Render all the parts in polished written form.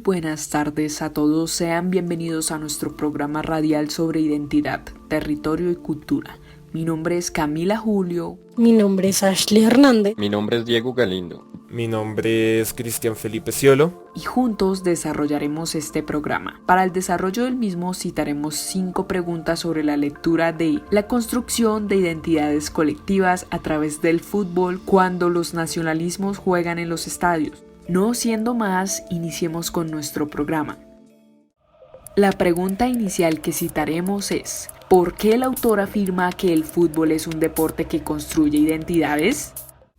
buenas tardes a todos, sean bienvenidos a nuestro programa radial sobre identidad, territorio y cultura. Mi nombre es Camila Julio. Mi nombre es Ashley Hernández. Mi nombre es Diego Galindo. Mi nombre es Cristian Felipe Ciolo. Y juntos desarrollaremos este programa. Para el desarrollo del mismo citaremos 5 preguntas sobre la lectura de la construcción de identidades colectivas a través del fútbol cuando los nacionalismos juegan en los estadios. No siendo más, iniciemos con nuestro programa. La pregunta inicial que citaremos es: ¿por qué el autor afirma que el fútbol es un deporte que construye identidades?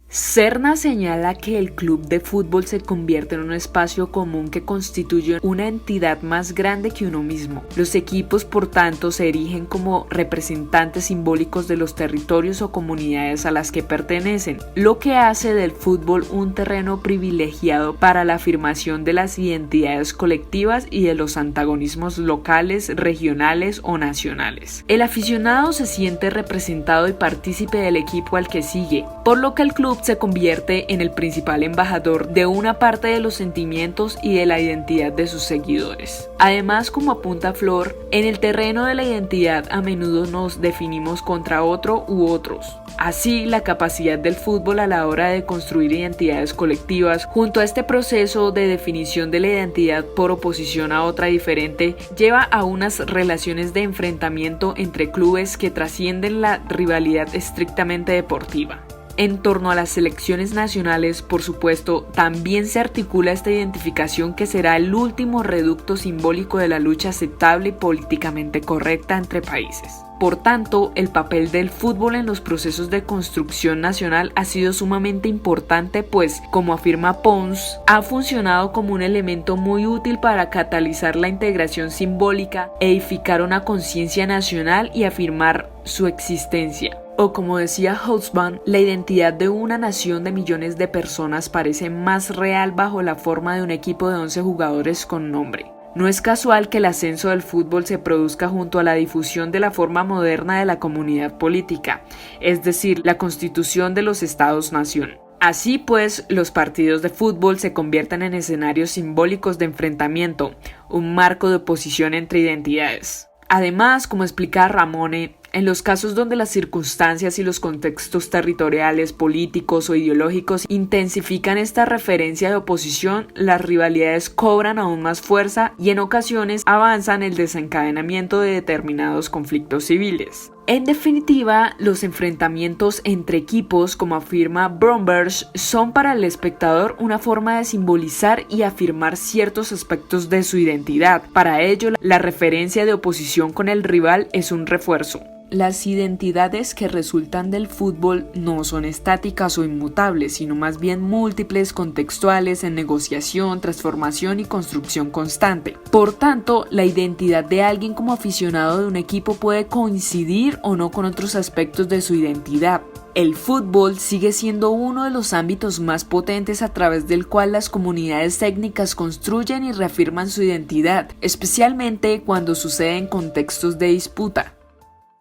Serna señala que el club de fútbol se convierte en un espacio común que constituye una entidad más grande que uno mismo. Los equipos, por tanto, se erigen como representantes simbólicos de los territorios o comunidades a las que pertenecen, lo que hace del fútbol un terreno privilegiado para la afirmación de las identidades colectivas y de los antagonismos locales, regionales o nacionales. El aficionado se siente representado y partícipe del equipo al que sigue, por lo que el club se convierte en el principal embajador de una parte de los sentimientos y de la identidad de sus seguidores. Además, como apunta Flor, en el terreno de la identidad a menudo nos definimos contra otro u otros. Así, la capacidad del fútbol a la hora de construir identidades colectivas, junto a este proceso de definición de la identidad por oposición a otra diferente, lleva a unas relaciones de enfrentamiento entre clubes que trascienden la rivalidad estrictamente deportiva. En torno a las selecciones nacionales, por supuesto, también se articula esta identificación que será el último reducto simbólico de la lucha aceptable y políticamente correcta entre países. Por tanto, el papel del fútbol en los procesos de construcción nacional ha sido sumamente importante, pues, como afirma Pons, ha funcionado como un elemento muy útil para catalizar la integración simbólica, edificar una conciencia nacional y afirmar su existencia. O como decía Hobsbawm, la identidad de una nación de millones de personas parece más real bajo la forma de un equipo de 11 jugadores con nombre. No es casual que el ascenso del fútbol se produzca junto a la difusión de la forma moderna de la comunidad política, es decir, la constitución de los Estados-nación. Así pues, los partidos de fútbol se convierten en escenarios simbólicos de enfrentamiento, un marco de oposición entre identidades. Además, como explica Ramone, en los casos donde las circunstancias y los contextos territoriales, políticos o ideológicos intensifican esta referencia de oposición, las rivalidades cobran aún más fuerza y en ocasiones avanzan el desencadenamiento de determinados conflictos civiles. En definitiva, los enfrentamientos entre equipos, como afirma Bromberg, son para el espectador una forma de simbolizar y afirmar ciertos aspectos de su identidad. Para ello, la referencia de oposición con el rival es un refuerzo. Las identidades que resultan del fútbol no son estáticas o inmutables, sino más bien múltiples, contextuales, en negociación, transformación y construcción constante. Por tanto, la identidad de alguien como aficionado de un equipo puede coincidir o no con otros aspectos de su identidad. El fútbol sigue siendo uno de los ámbitos más potentes a través del cual las comunidades técnicas construyen y reafirman su identidad, especialmente cuando sucede en contextos de disputa.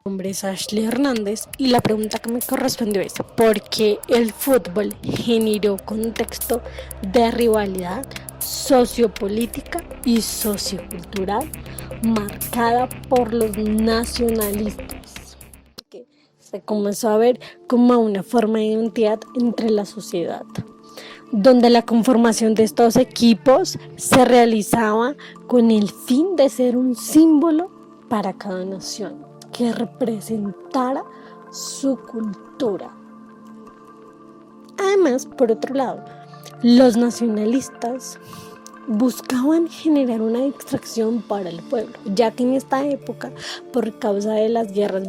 Mi nombre es Ashley Hernández y la pregunta que me correspondió es: ¿por qué el fútbol generó contexto de rivalidad sociopolítica y sociocultural marcada por los nacionalistas, que se comenzó a ver como una forma de identidad entre la sociedad, donde la conformación de estos equipos se realizaba con el fin de ser un símbolo para cada nación que representara su cultura? Además, por otro lado, los nacionalistas buscaban generar una distracción para el pueblo, ya que en esta época, por causa de las guerras,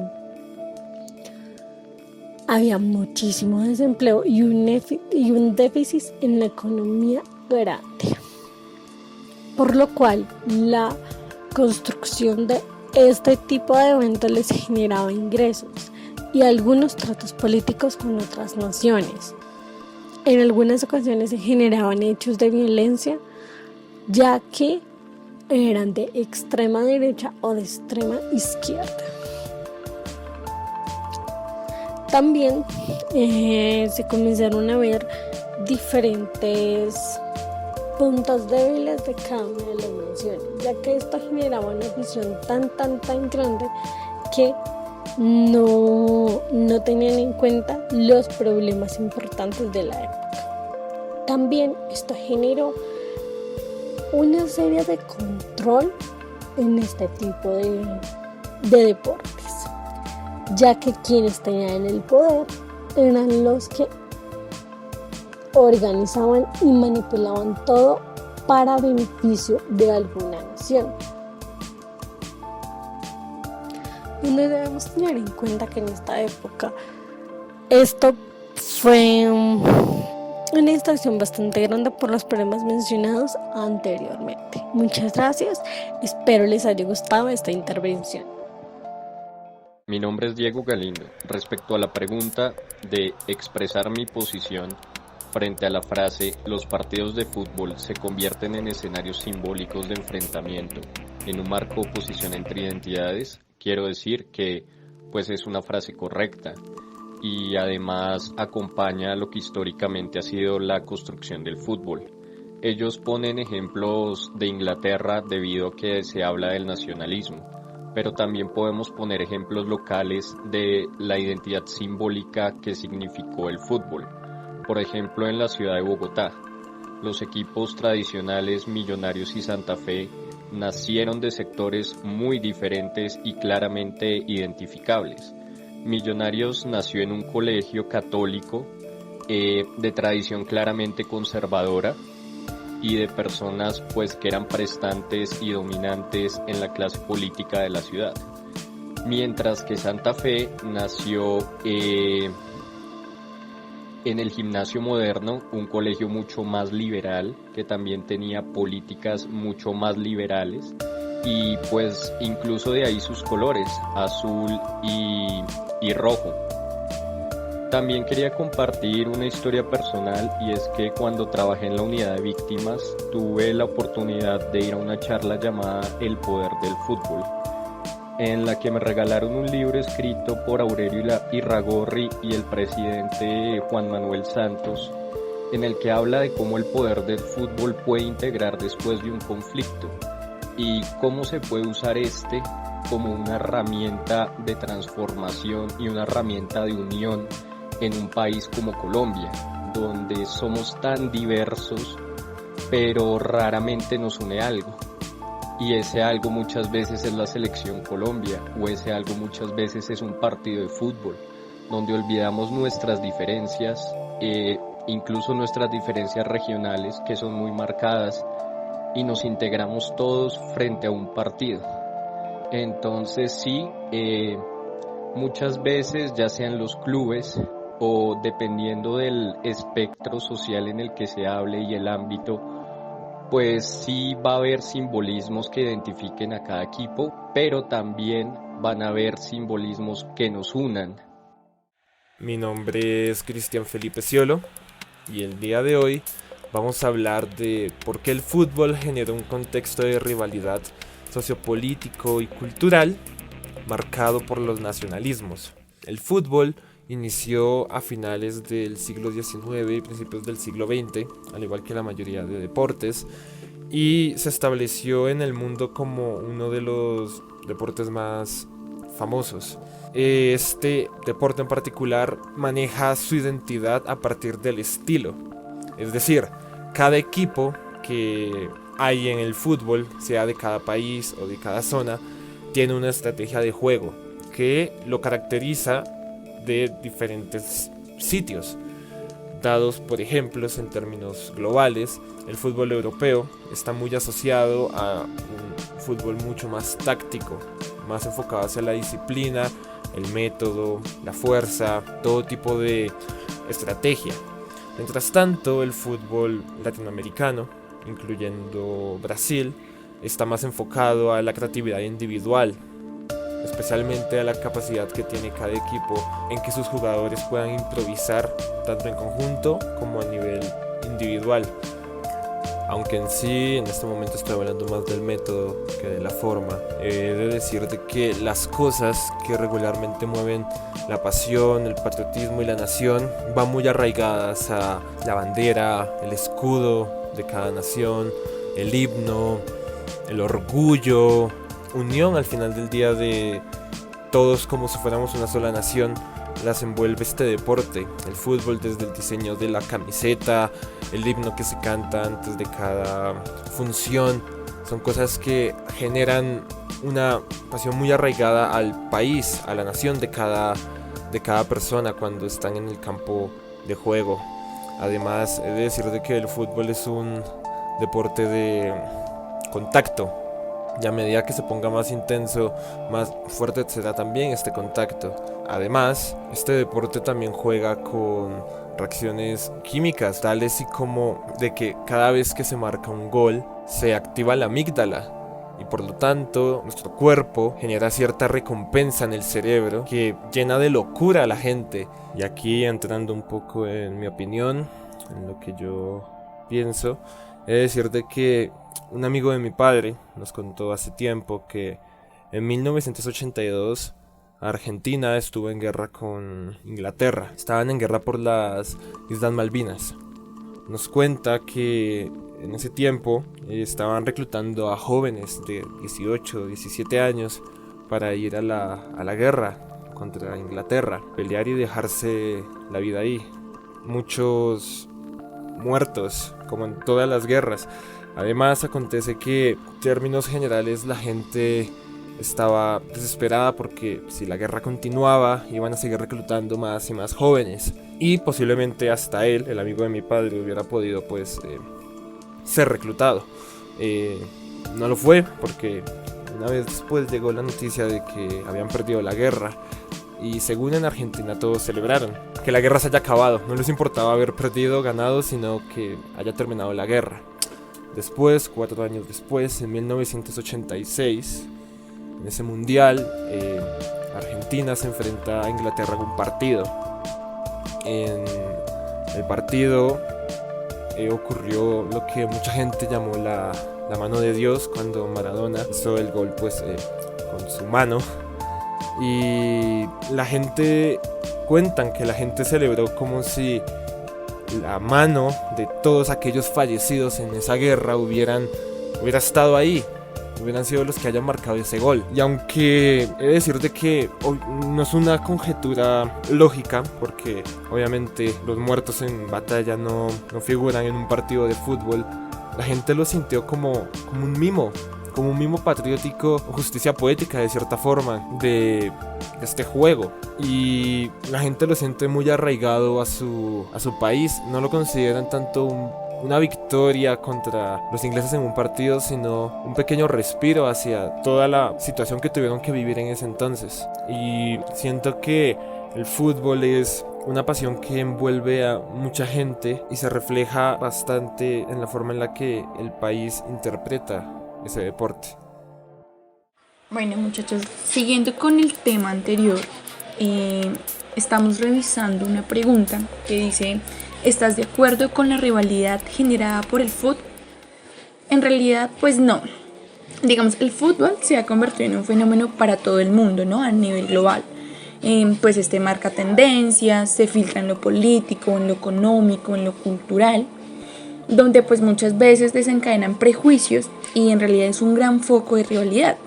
había muchísimo desempleo y un déficit en la economía grande, por lo cual la construcción de este tipo de eventos les generaba ingresos y algunos tratos políticos con otras naciones. En algunas ocasiones se generaban hechos de violencia, ya que eran de extrema derecha o de extrema izquierda. También se comenzaron a ver diferentes puntos débiles de cada una de las naciones, ya que esto generaba una visión tan grande que no tenían en cuenta los problemas importantes de la época. También esto generó una serie de control en este tipo de deportes, ya que quienes tenían el poder eran los que organizaban y manipulaban todo para beneficio de alguna nación. No debemos tener en cuenta que en esta época esto fue una distracción bastante grande por los problemas mencionados anteriormente. Muchas gracias, espero les haya gustado esta intervención. Mi nombre es Diego Galindo. Respecto a la pregunta de expresar mi posición frente a la frase "los partidos de fútbol se convierten en escenarios simbólicos de enfrentamiento en un marco de oposición entre identidades", quiero decir que pues es una frase correcta y además acompaña lo que históricamente ha sido la construcción del fútbol. Ellos ponen ejemplos de Inglaterra debido a que se habla del nacionalismo, pero también podemos poner ejemplos locales de la identidad simbólica que significó el fútbol. Por ejemplo, en la ciudad de Bogotá, los equipos tradicionales Millonarios y Santa Fe nacieron de sectores muy diferentes y claramente identificables. Millonarios nació en un colegio católico de tradición claramente conservadora y de personas pues que eran prestantes y dominantes en la clase política de la ciudad, mientras que Santa Fe nació en el Gimnasio Moderno, un colegio mucho más liberal que también tenía políticas mucho más liberales y pues incluso de ahí sus colores, azul y rojo. También quería compartir una historia personal y es que cuando trabajé en la unidad de víctimas tuve la oportunidad de ir a una charla llamada El Poder del Fútbol, en la que me regalaron un libro escrito por Aurelio Irragorri y el presidente Juan Manuel Santos, en el que habla de cómo el poder del fútbol puede integrar después de un conflicto y cómo se puede usar este como una herramienta de transformación y una herramienta de unión en un país como Colombia, donde somos tan diversos, pero raramente nos une algo. Y ese algo muchas veces es la selección Colombia, o ese algo muchas veces es un partido de fútbol, donde olvidamos nuestras diferencias, incluso nuestras diferencias regionales que son muy marcadas, y nos integramos todos frente a un partido. Entonces sí, muchas veces, ya sean los clubes o dependiendo del espectro social en el que se hable y el ámbito, pues sí va a haber simbolismos que identifiquen a cada equipo, pero también van a haber simbolismos que nos unan. Mi nombre es Cristian Felipe Sciolo y el día de hoy vamos a hablar de por qué el fútbol genera un contexto de rivalidad sociopolítico y cultural marcado por los nacionalismos. El fútbol inició a finales del siglo XIX y principios del siglo XX, al igual que la mayoría de deportes, y se estableció en el mundo como uno de los deportes más famosos. Este deporte en particular maneja su identidad a partir del estilo, es decir, cada equipo que hay en el fútbol, sea de cada país o de cada zona, tiene una estrategia de juego que lo caracteriza de diferentes sitios. Dados por ejemplos en términos globales, el fútbol europeo está muy asociado a un fútbol mucho más táctico, más enfocado hacia la disciplina, el método, la fuerza, todo tipo de estrategia. Mientras tanto, el fútbol latinoamericano, incluyendo Brasil, está más enfocado a la creatividad individual, especialmente a la capacidad que tiene cada equipo en que sus jugadores puedan improvisar tanto en conjunto como a nivel individual. Aunque en sí, en este momento estoy hablando más del método que de la forma, he de decirte que las cosas que regularmente mueven la pasión, el patriotismo y la nación van muy arraigadas a la bandera, el escudo de cada nación, el himno, el orgullo, unión al final del día de todos como si fuéramos una sola nación, las envuelve este deporte, el fútbol, desde el diseño de la camiseta, el himno que se canta antes de cada función. Son cosas que generan una pasión muy arraigada al país, a la nación de cada persona cuando están en el campo de juego. Además, he de decir de que el fútbol es un deporte de contacto, y a medida que se ponga más intenso, más fuerte será también este contacto. Además, este deporte también juega con reacciones químicas, tales y como de que cada vez que se marca un gol, se activa la amígdala, y por lo tanto nuestro cuerpo genera cierta recompensa en el cerebro que llena de locura a la gente. Y aquí, entrando un poco en mi opinión, en lo que yo pienso, he de decir de que un amigo de mi padre nos contó hace tiempo que en 1982 Argentina estuvo en guerra con Inglaterra. Estaban en guerra por las Islas Malvinas. Nos cuenta que en ese tiempo estaban reclutando a jóvenes de 18, 17 años para ir a la guerra contra Inglaterra, pelear y dejarse la vida ahí. Muchos muertos, como en todas las guerras. Además, acontece que en términos generales la gente estaba desesperada porque si la guerra continuaba iban a seguir reclutando más y más jóvenes, y posiblemente hasta él, el amigo de mi padre, hubiera podido ser reclutado. No lo fue porque una vez después llegó la noticia de que habían perdido la guerra, y según en Argentina todos celebraron que la guerra se haya acabado. No les importaba haber perdido o ganado, sino que haya terminado la guerra. Después, 4 años después, en 1986, en ese mundial, Argentina se enfrenta a Inglaterra en un partido. En el partido ocurrió lo que mucha gente llamó la mano de Dios, cuando Maradona hizo el gol con su mano. Y la gente, cuentan que la gente celebró como si la mano de todos aquellos fallecidos en esa guerra hubiera estado ahí, hubieran sido los que hayan marcado ese gol. Y aunque he de decir de que no es una conjetura lógica, porque obviamente los muertos en batalla no figuran en un partido de fútbol, la gente lo sintió como un mimo patriótico, justicia poética de cierta forma de este juego, y la gente lo siente muy arraigado a su país. No lo consideran tanto una victoria contra los ingleses en un partido, sino un pequeño respiro hacia toda la situación que tuvieron que vivir en ese entonces. Y siento que el fútbol es una pasión que envuelve a mucha gente y se refleja bastante en la forma en la que el país interpreta ese deporte. Bueno, muchachos, siguiendo con el tema anterior, estamos revisando una pregunta que dice: ¿estás de acuerdo con la rivalidad generada por el fútbol? En realidad, pues no. Digamos, el fútbol se ha convertido en un fenómeno para todo el mundo, ¿no? A nivel global. Pues marca tendencias, se filtra en lo político, en lo económico, en lo cultural, donde pues muchas veces desencadenan prejuicios, y en realidad es un gran foco de rivalidad.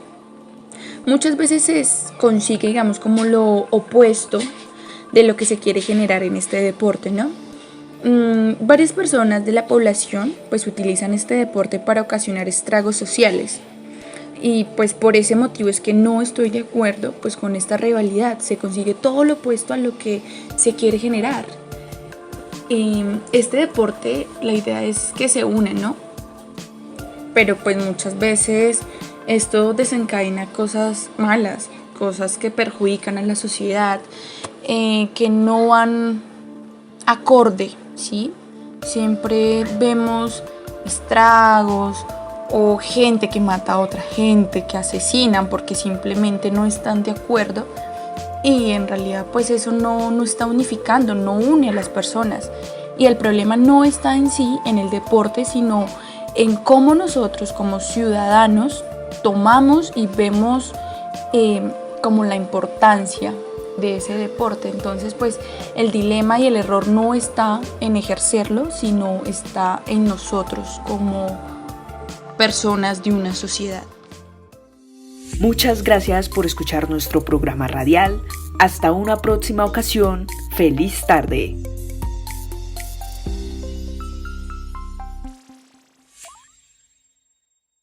Muchas veces se consigue, digamos, como lo opuesto de lo que se quiere generar en este deporte, ¿no? Varias personas de la población pues utilizan este deporte para ocasionar estragos sociales, y pues por ese motivo es que no estoy de acuerdo pues con esta rivalidad. Se consigue todo lo opuesto a lo que se quiere generar. Este deporte, la idea es que se unen, ¿no? Pero pues muchas veces esto desencadena cosas malas, cosas que perjudican a la sociedad, que no van acorde, ¿sí? Siempre vemos estragos o gente que mata a otra gente, que asesinan porque simplemente no están de acuerdo, y en realidad pues eso no está unificando, no une a las personas. Y el problema no está en sí, en el deporte, sino en cómo nosotros como ciudadanos tomamos y vemos como la importancia de ese deporte. Entonces, pues el dilema y el error no está en ejercerlo, sino está en nosotros como personas de una sociedad. Muchas gracias por escuchar nuestro programa radial. Hasta una próxima ocasión. ¡Feliz tarde!